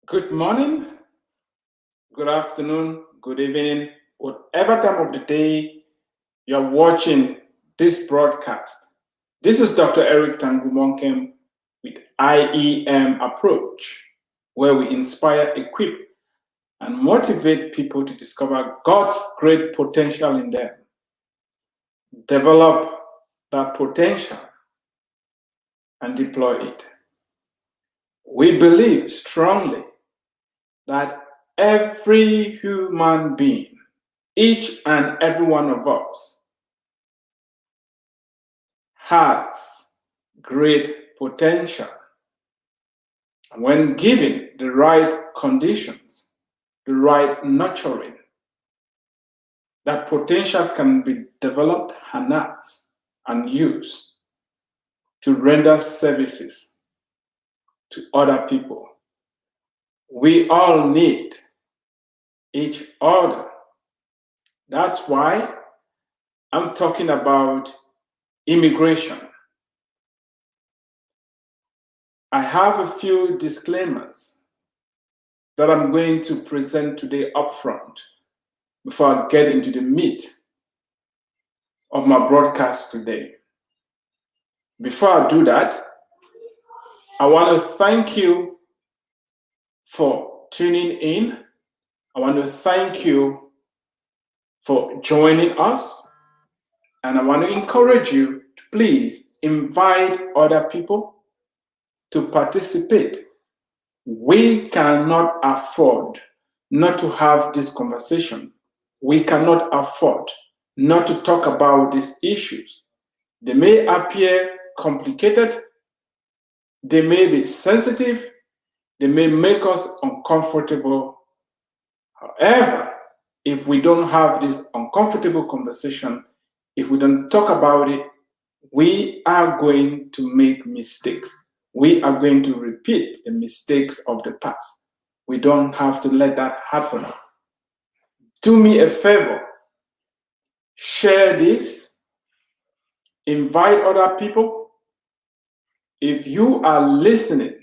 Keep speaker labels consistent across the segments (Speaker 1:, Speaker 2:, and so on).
Speaker 1: Good morning, good afternoon, good evening, whatever time of the day you're watching this broadcast. This is Dr. Eric Tangumonkem with IEM Approach, where we inspire, equip, and motivate people to discover God's great potential in them, develop that potential, and deploy it. We believe strongly that every human being, each and every one of us, has great potential. And when given the right conditions, the right nurturing, that potential can be developed, harnessed, and used to render services to other people. We all need each other. That's why I'm talking about immigration. I have a few disclaimers that I'm going to present today upfront before I get into the meat of my broadcast today. Before I do that, I want to thank you for tuning in. I want to thank you for joining us. And I want to encourage you to please invite other people to participate. We cannot afford not to have this conversation. We cannot afford not to talk about these issues. They may appear complicated, they may be sensitive, they may make us uncomfortable. However, if we don't have this uncomfortable conversation, if we don't talk about it, we are going to make mistakes. We are going to repeat the mistakes of the past. We don't have to let that happen. Do me a favor. Share this. Invite other people. If you are listening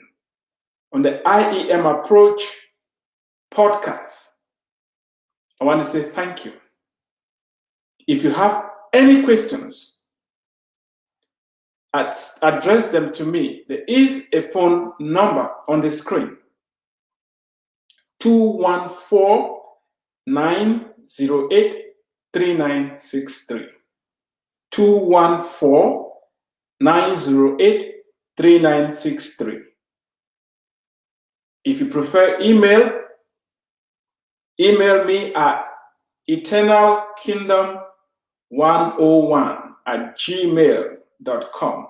Speaker 1: on the IEM Approach podcast, I want to say thank you. If you have any questions, address them to me. There is a phone number on the screen. 214-908-3963. 214-908-3963. If you prefer email me at eternalkingdom101@gmail.com.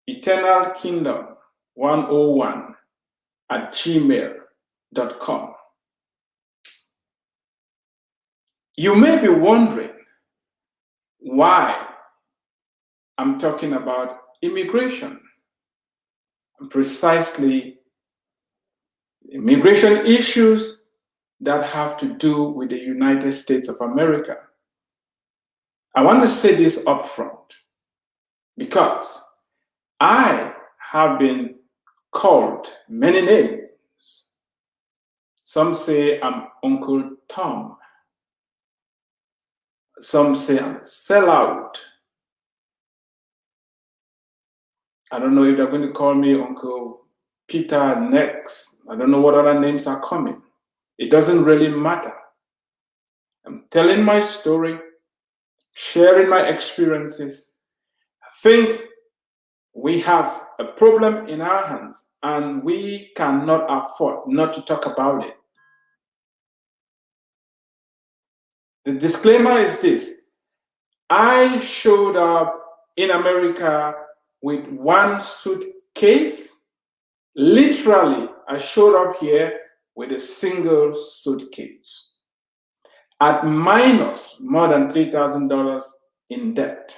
Speaker 1: eternalkingdom101@gmail.com. You may be wondering why I'm talking about immigration. And precisely immigration issues that have to do with the United States of America. I want to say this up front because I have been called many names. Some say I'm Uncle Tom. Some say I'm a sellout. I don't know if they're going to call me Uncle Peter next. I don't know what other names are coming. It doesn't really matter. I'm telling my story, sharing my experiences. I think we have a problem in our hands and we cannot afford not to talk about it. The disclaimer is this. I showed up in America with one suitcase. Literally, I showed up here with a single suitcase at minus more than $3,000 in debt.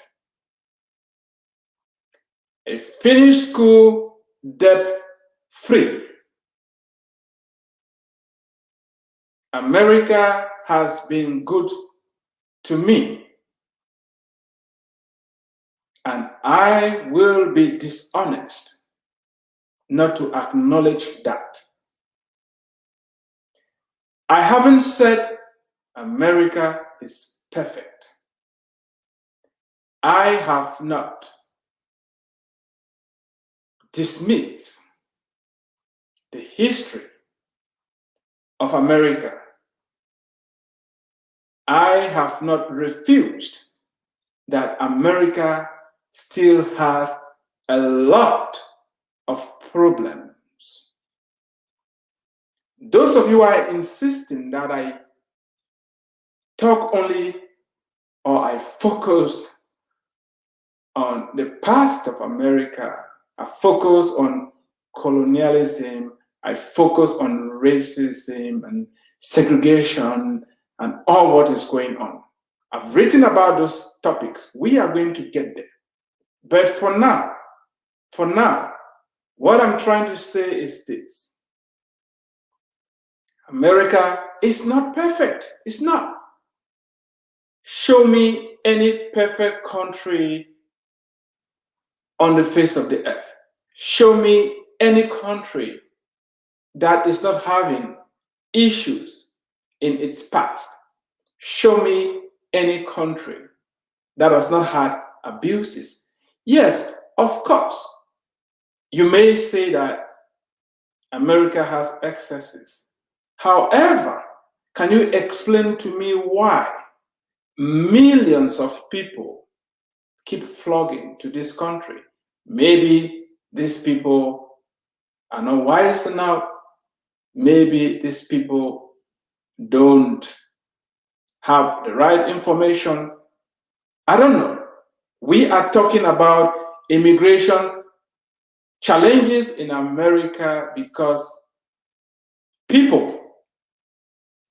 Speaker 1: I finished school debt-free. America has been good to me, and I will be dishonest not to acknowledge that. I haven't said America is perfect. I have not dismissed the history of America. I have not refused that America still has a lot of problems. Those of you who are insisting that I talk only or I focused on the past of America, I focus on colonialism, I focus on racism and segregation and all what is going on. I've written about those topics. We are going to get there. But for now, what I'm trying to say is this. America is not perfect. It's not. Show me any perfect country on the face of the earth. Show me any country that is not having issues in its past. Show me any country that has not had abuses. Yes, of course, you may say that America has excesses. However, can you explain to me why millions of people keep flocking to this country? Maybe these people are not wise enough. Maybe these people don't have the right information. I don't know. We are talking about immigration challenges in America because people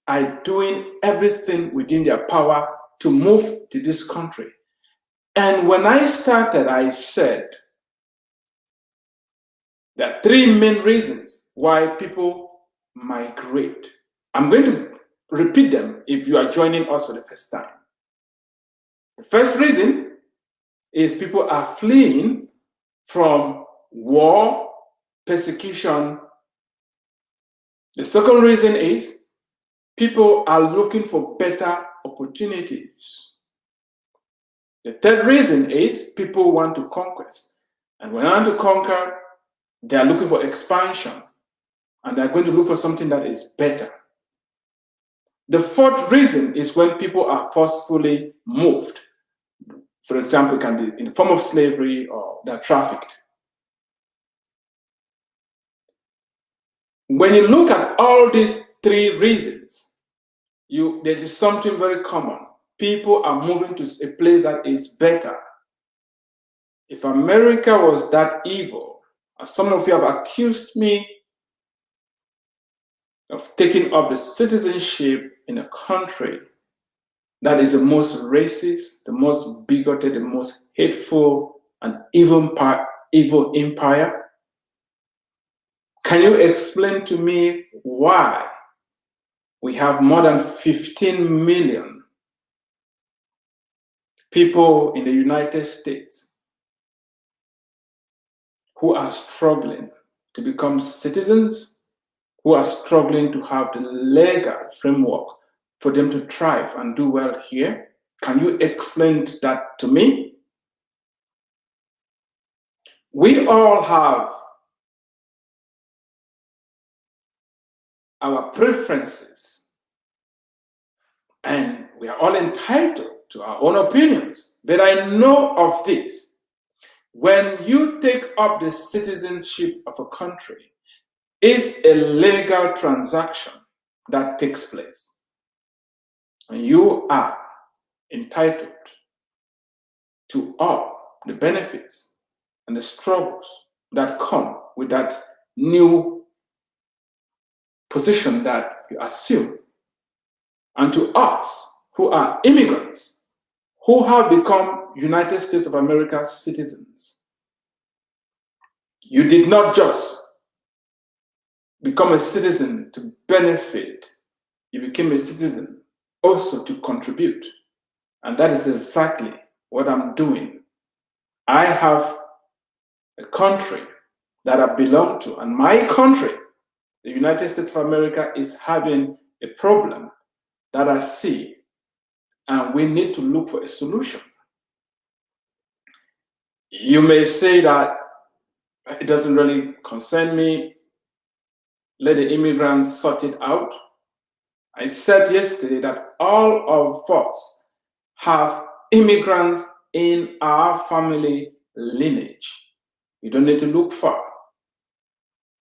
Speaker 1: are doing everything within their power to move to this country. And when I started, I said there are three main reasons why people migrate. I'm going to repeat them if you are joining us for the first time. The first reason is people are fleeing from war, persecution. The second reason is people are looking for better opportunities. The third reason is people want to conquest. And when they want to conquer, they are looking for expansion. And they're going to look for something that is better. The fourth reason is when people are forcefully moved. For example, it can be in the form of slavery or they're trafficked. When you look at all these three reasons, there is something very common. People are moving to a place that is better. If America was that evil, as some of you have accused me of taking up the citizenship in a country that is the most racist, the most bigoted, the most hateful, and evil empire, can you explain to me why we have more than 15 million people in the United States who are struggling to become citizens, who are struggling to have the legal framework for them to thrive and do well here? Can you explain that to me? We all have our preferences, and we are all entitled to our own opinions. But I know of this. When you take up the citizenship of a country, it's a legal transaction that takes place. And you are entitled to all the benefits and the struggles that come with that new position that you assume. And to us who are immigrants, who have become United States of America citizens, you did not just become a citizen to benefit, you became a citizen also to contribute. And that is exactly what I'm doing. I have a country that I belong to, and my country, the United States of America, is having a problem that I see, and we need to look for a solution. You may say that it doesn't really concern me. Let the immigrants sort it out. I said yesterday that all of us have immigrants in our family lineage. You don't need to look far.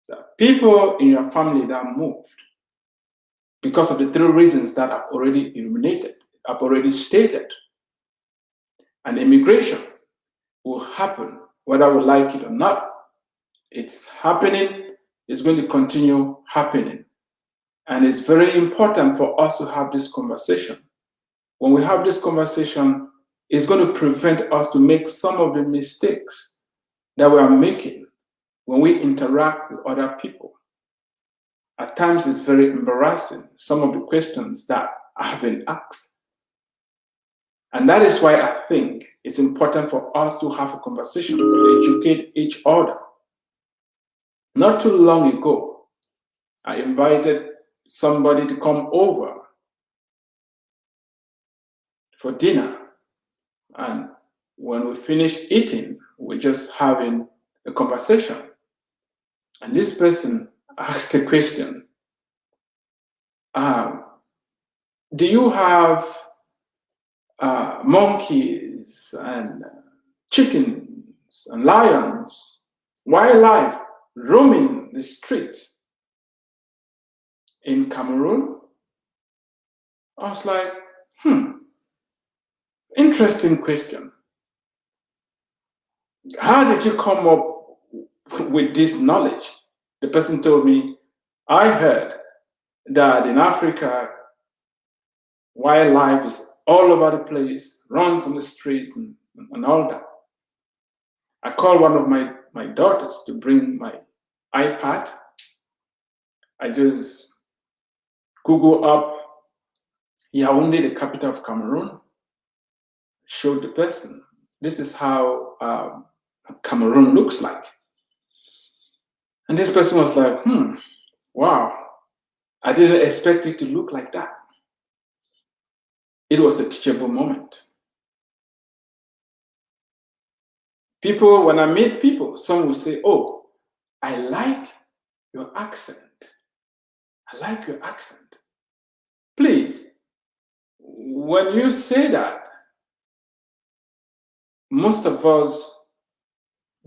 Speaker 1: There are people in your family that moved because of the three reasons that I've already illuminated, I've already stated. And immigration will happen whether we like it or not. It's happening, it's going to continue happening. And it's very important for us to have this conversation. When we have this conversation, it's going to prevent us to make some of the mistakes that we are making when we interact with other people. At times, it's very embarrassing, some of the questions that I have been asked. And that is why I think it's important for us to have a conversation, to educate each other. Not too long ago, I invited somebody to come over for dinner. And when we finished eating, we're just having a conversation. And this person asked a question. Do you have monkeys and chickens and lions, wildlife roaming the streets in Cameroon? I was like, interesting question. How did you come up with this knowledge? The person told me, I heard that in Africa, wildlife is all over the place, runs on the streets and all that. I called one of my daughters to bring my iPad. I just Google up Yaoundé, the capital of Cameroon, showed the person. This is how Cameroon looks like. And this person was like, wow, I didn't expect it to look like that. It was a teachable moment. People, when I meet people, some will say, oh, I like your accent. I like your accent. Please, when you say that, most of us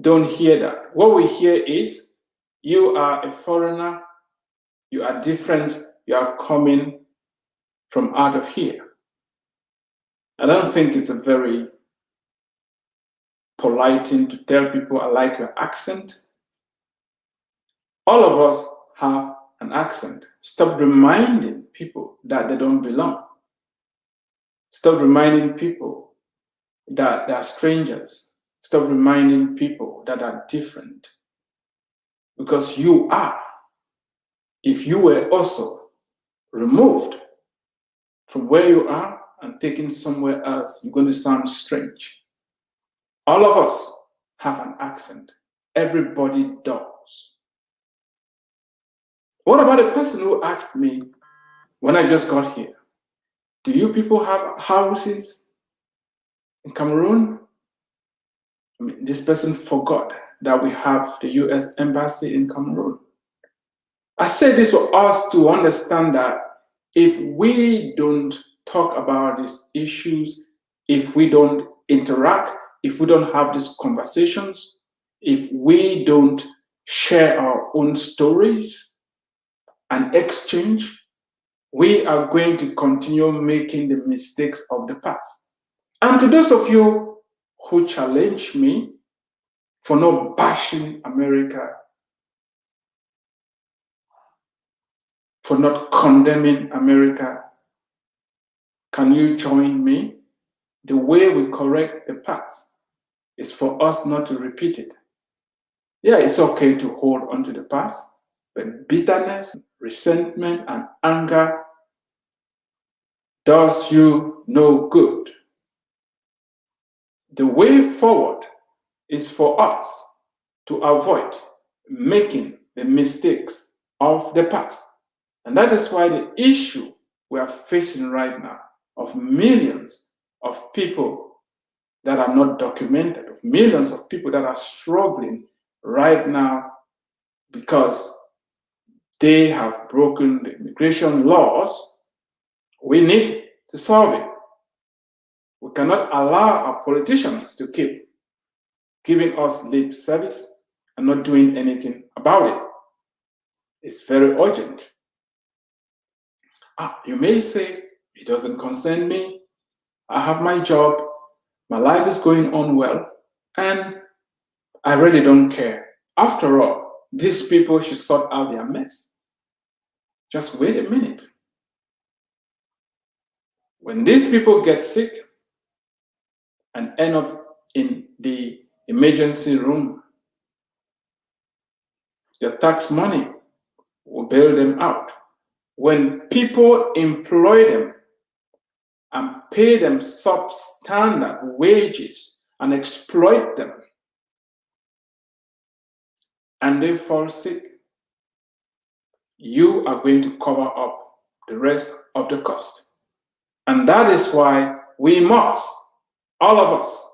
Speaker 1: don't hear that. What we hear is, you are a foreigner, you are different, you are coming from out of here. I don't think it's a very polite thing to tell people, I like your accent. All of us have an accent. Stop reminding people that they don't belong. Stop reminding people that they are strangers. Stop reminding people that are different. Because you are. If you were also removed from where you are and taken somewhere else, you're going to sound strange. All of us have an accent. Everybody does. What about the person who asked me when I just got here, do you people have houses in Cameroon? I mean, this person forgot that we have the US Embassy in Cameroon. I say this for us to understand that if we don't talk about these issues, if we don't interact, if we don't have these conversations, if we don't share our own stories and exchange, we are going to continue making the mistakes of the past. And to those of you who challenge me for not bashing America, for not condemning America, can you join me? The way we correct the past is for us not to repeat it. Yeah, it's okay to hold on to the past, but bitterness, resentment, and anger does you no good. The way forward is for us to avoid making the mistakes of the past. And that is why the issue we are facing right now of millions of people that are not documented, of millions of people that are struggling right now because they have broken the immigration laws, we need to solve it. We cannot allow our politicians to keep giving us lip service and not doing anything about it. It's very urgent. You may say, it doesn't concern me. I have my job. My life is going on well. And I really don't care. After all, these people should sort out their mess. Just wait a minute. When these people get sick and end up in the emergency room, the tax money will bail them out. When people employ them and pay them substandard wages and exploit them, and they fall sick, you are going to cover up the rest of the cost. And that is why we must, all of us,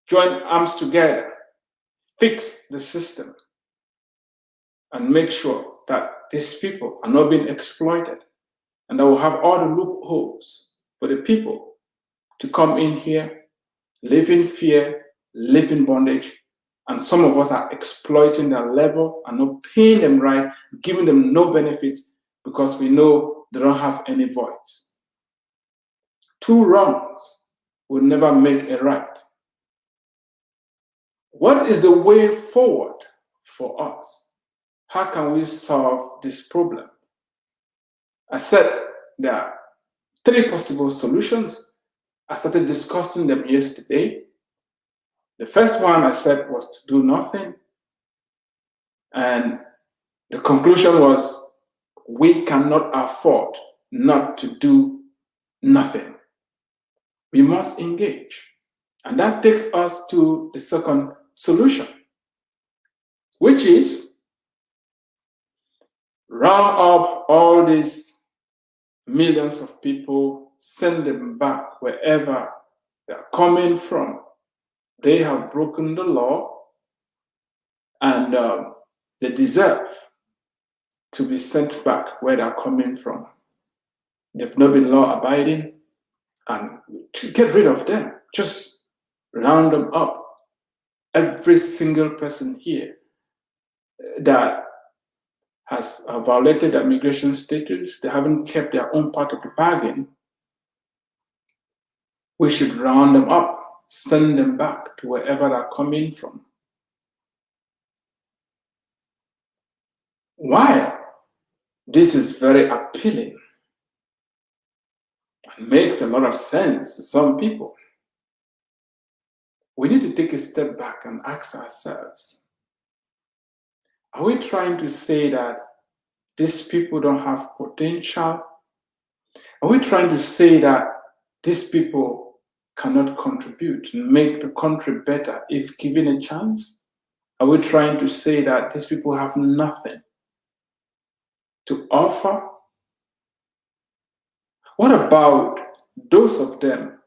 Speaker 1: join arms together, fix the system, and make sure that these people are not being exploited, and that will have all the loopholes for the people to come in here, live in fear, live in bondage, and some of us are exploiting their labor and not paying them right, giving them no benefits because we know they don't have any voice. Two wrongs will never make a right. What is the way forward for us? How can we solve this problem? I said there are three possible solutions. I started discussing them yesterday. The first one I said was to do nothing. And the conclusion was we cannot afford not to do nothing. We must engage. And that takes us to the second solution, which is round up all these millions of people, send them back wherever they're coming from. They have broken the law and they deserve to be sent back where they're coming from. They've not been law abiding, and to get rid of them, just round them up. Every single person here that has violated immigration status, they haven't kept their own part of the bargain, we should round them up, send them back to wherever they're coming from. While this is very appealing and makes a lot of sense to some people, we need to take a step back and ask ourselves, are we trying to say that these people don't have potential? Are we trying to say that these people cannot contribute and make the country better if given a chance? Are we trying to say that these people have nothing to offer? What about those of them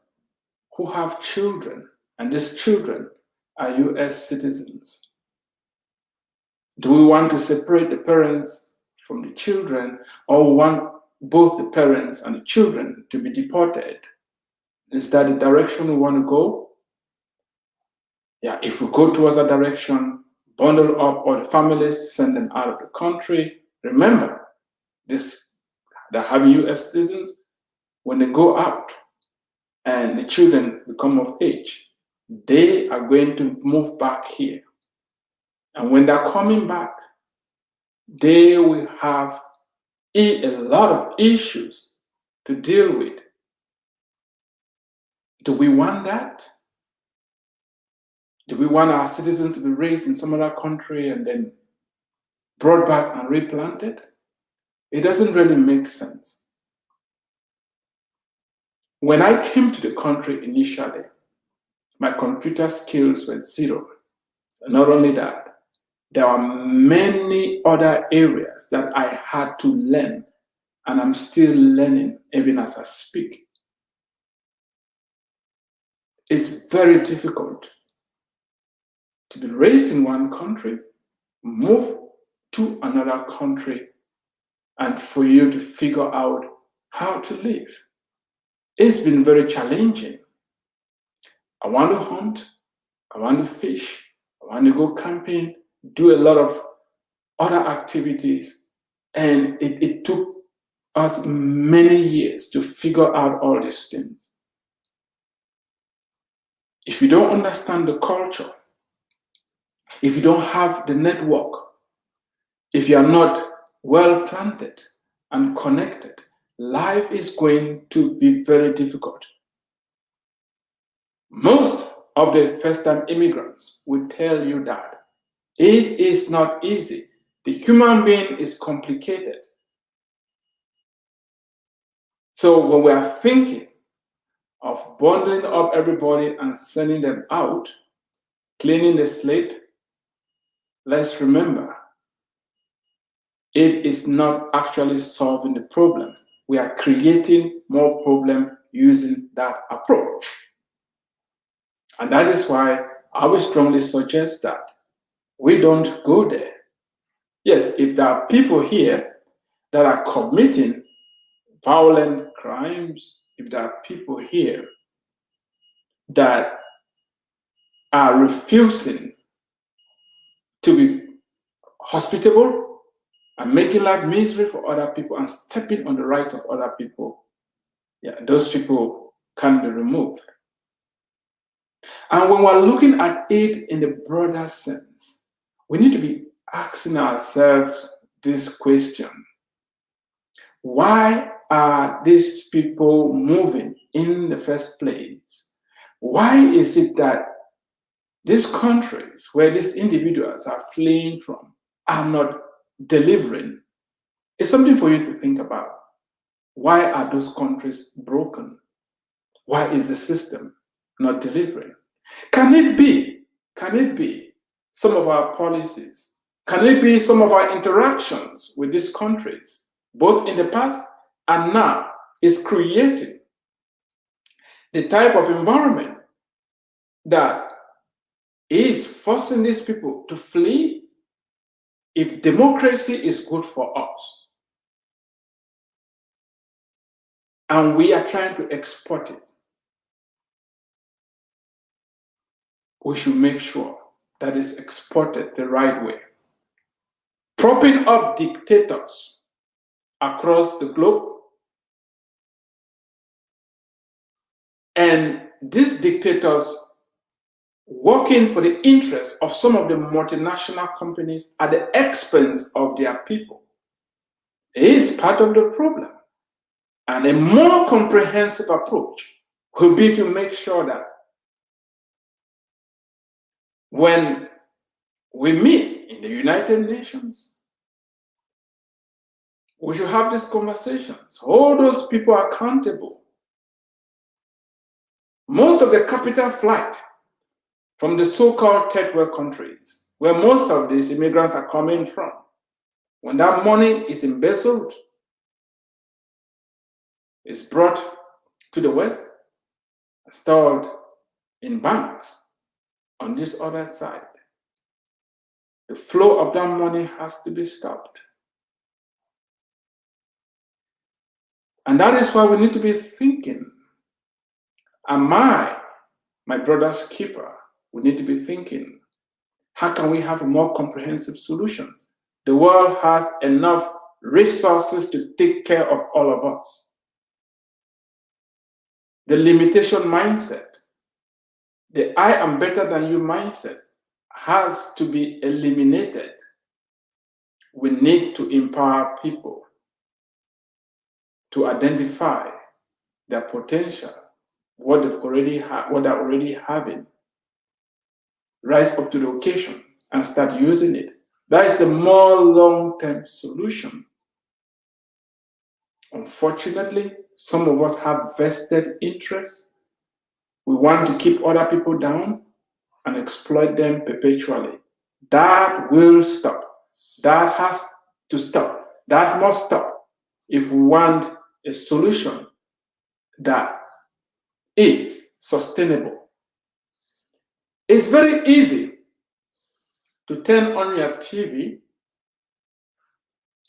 Speaker 1: who have children, and these children are US citizens? Do we want to separate the parents from the children, or want both the parents and the children to be deported? Is that the direction we want to go? Yeah, if we go towards that direction, bundle up all the families, send them out of the country. Remember, they have US citizens. When they go out and the children become of age, they are going to move back here. And when they're coming back, they will have a lot of issues to deal with. Do we want that? Do we want our citizens to be raised in some other country and then brought back and replanted? It doesn't really make sense. When I came to the country initially, my computer skills were zero. Not only that, there are many other areas that I had to learn and I'm still learning even as I speak. It's very difficult to be raised in one country, move to another country, and for you to figure out how to live. It's been very challenging. I want to hunt, I want to fish, I want to go camping, do a lot of other activities, and it took us many years to figure out all these things. If you don't understand the culture, if you don't have the network, if you are not well planted and connected, life is going to be very difficult. Most of the first-time immigrants will tell you that it is not easy. The human being is complicated. So when we are thinking of bundling up everybody and sending them out, cleaning the slate, let's remember, it is not actually solving the problem. We are creating more problem using that approach. And that is why I would strongly suggest that we don't go there. Yes, if there are people here that are committing violent crimes, if there are people here that are refusing to be hospitable and making life misery for other people and stepping on the rights of other people, yeah, those people can be removed. And when we're looking at it in the broader sense, we need to be asking ourselves this question: why are these people moving in the first place? Why is it that these countries where these individuals are fleeing from are not delivering? It's something for you to think about. Why are those countries broken? Why is the system not delivering? Can it be some of our policies? Can it be some of our interactions with these countries, both in the past and now, is creating the type of environment that is forcing these people to flee? If democracy is good for us and we are trying to export it, we should make sure that it's exported the right way. Propping up dictators across the globe, and these dictators working for the interests of some of the multinational companies at the expense of their people, is part of the problem. And a more comprehensive approach will be to make sure that when we meet in the United Nations, we should have these conversations, hold those people accountable. Most of the capital flight from the so-called third world countries, where most of these immigrants are coming from, when that money is embezzled, is brought to the West, stored in banks on this other side, the flow of that money has to be stopped. And that is why we need to be thinking, am I my brother's keeper? We need to be thinking, how can we have more comprehensive solutions? The world has enough resources to take care of all of us. The limitation mindset, the I am better than you mindset, has to be eliminated. We need to empower people to identify their potential, what they're already having, rise up to the occasion and start using it. That is a more long-term solution. Unfortunately, some of us have vested interests. We want to keep other people down and exploit them perpetually. That will stop. That has to stop. That must stop. if we want a solution that is sustainable. It's very easy to turn on your TV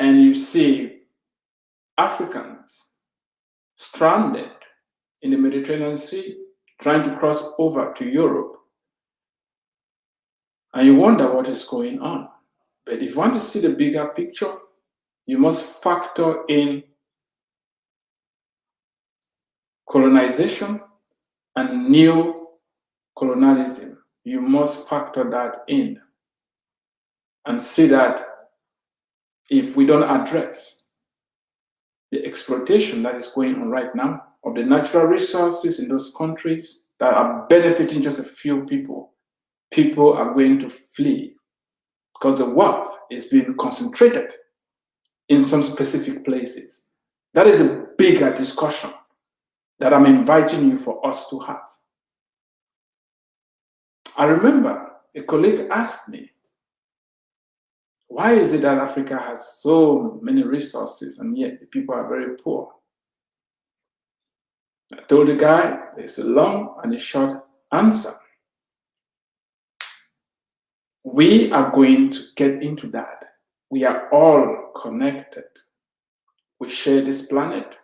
Speaker 1: and you see Africans stranded in the Mediterranean Sea trying to cross over to Europe. And you wonder what is going on. But if you want to see the bigger picture, you must factor in colonization and neo-colonialism. You must factor that in and see that if we don't address the exploitation that is going on right now of the natural resources in those countries that are benefiting just a few people, people are going to flee because the wealth is being concentrated in some specific places. That is a bigger discussion that I'm inviting you for us to have. I remember a colleague asked me, why is it that Africa has so many resources and yet the people are very poor? I told the guy, there's a long and a short answer. We are going to get into that. We are all connected. We share this planet.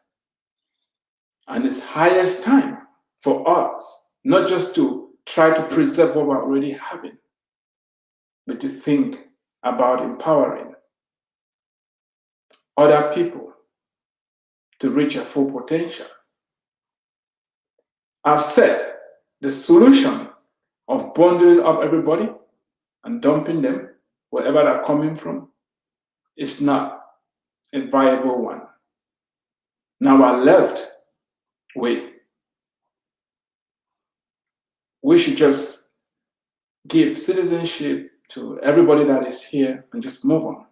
Speaker 1: And it's highest time for us, not just to try to preserve what we're already having, but to think about empowering other people to reach their full potential. I've said the solution of bundling up everybody and dumping them wherever they're coming from is not a viable one. Now we're left with, we should just give citizenship to everybody that is here and just move on.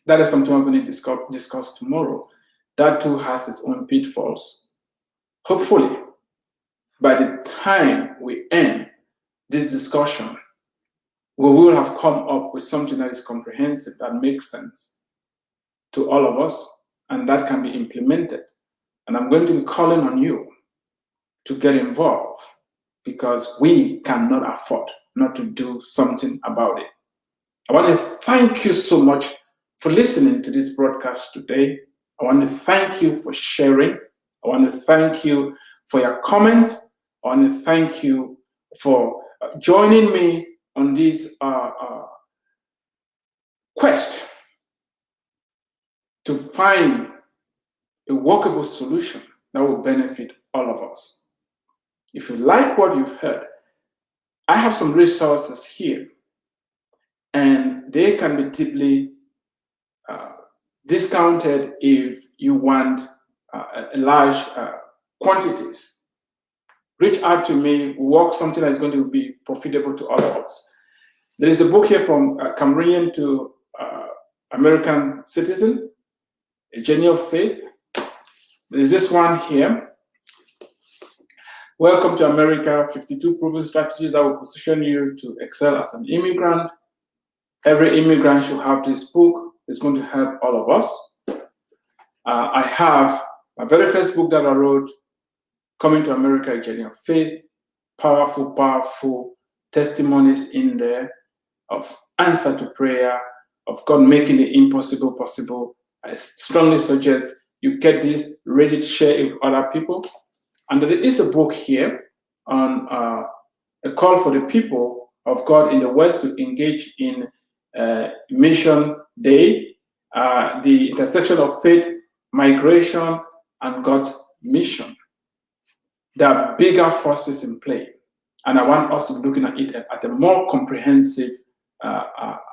Speaker 1: That is something we're going to discuss tomorrow. That too has its own pitfalls. Hopefully, by the time we end this discussion, we will have come up with something that is comprehensive, that makes sense to all of us, and that can be implemented. And I'm going to be calling on you to get involved because we cannot afford not to do something about it. I want to thank you so much for listening to this broadcast today. I want to thank you for sharing. I want to thank you for your comments. I want to thank you for joining me on this quest to find a workable solution that will benefit all of us. If you like what you've heard, I have some resources here, and they can be deeply discounted if you want large quantities. Reach out to me, work something that's going to be profitable to all of us. There is a book here from Cameroonian to American citizen, A Journey of Faith. There is this one here. Welcome to America, 52 proven strategies that will position you to excel as an immigrant. Every immigrant should have this book. It's going to help all of us. I have my very first book that I wrote, Coming to America, A Journey of Faith. Powerful, powerful testimonies in there of answer to prayer, of God making the impossible possible. I strongly suggest you get this, ready to share it with other people. And there is a book here on a call for the people of God in the West to engage in Mission Day, the intersection of faith, migration, and God's mission. There are bigger forces in play, and I want us to be looking at it at a more comprehensive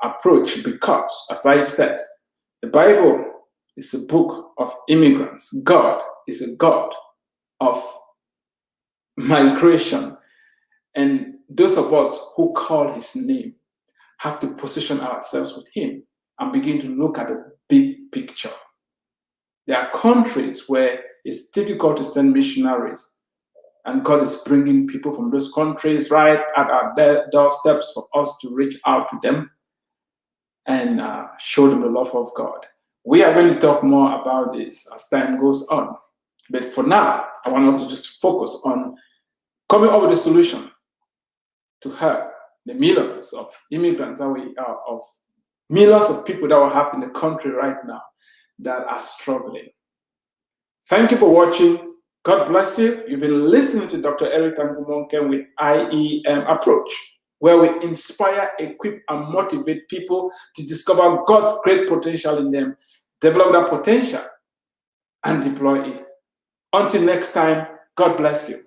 Speaker 1: approach because, as I said, the Bible is a book of immigrants. God is a God of migration, and those of us who call his name have to position ourselves with him and begin to look at the big picture. There are countries where it's difficult to send missionaries, and God is bringing people from those countries right at our doorsteps for us to reach out to them and show them the love of God. We are going to talk more about this as time goes on. But for now, I want us to just focus on coming up with a solution to help the millions of immigrants that we are, of millions of people that we have in the country right now that are struggling. Thank you for watching. God bless you. You've been listening to Dr. Eric Tangumonkem with IEM Approach, where we inspire, equip, and motivate people to discover God's great potential in them, develop that potential, and deploy it. Until next time, God bless you.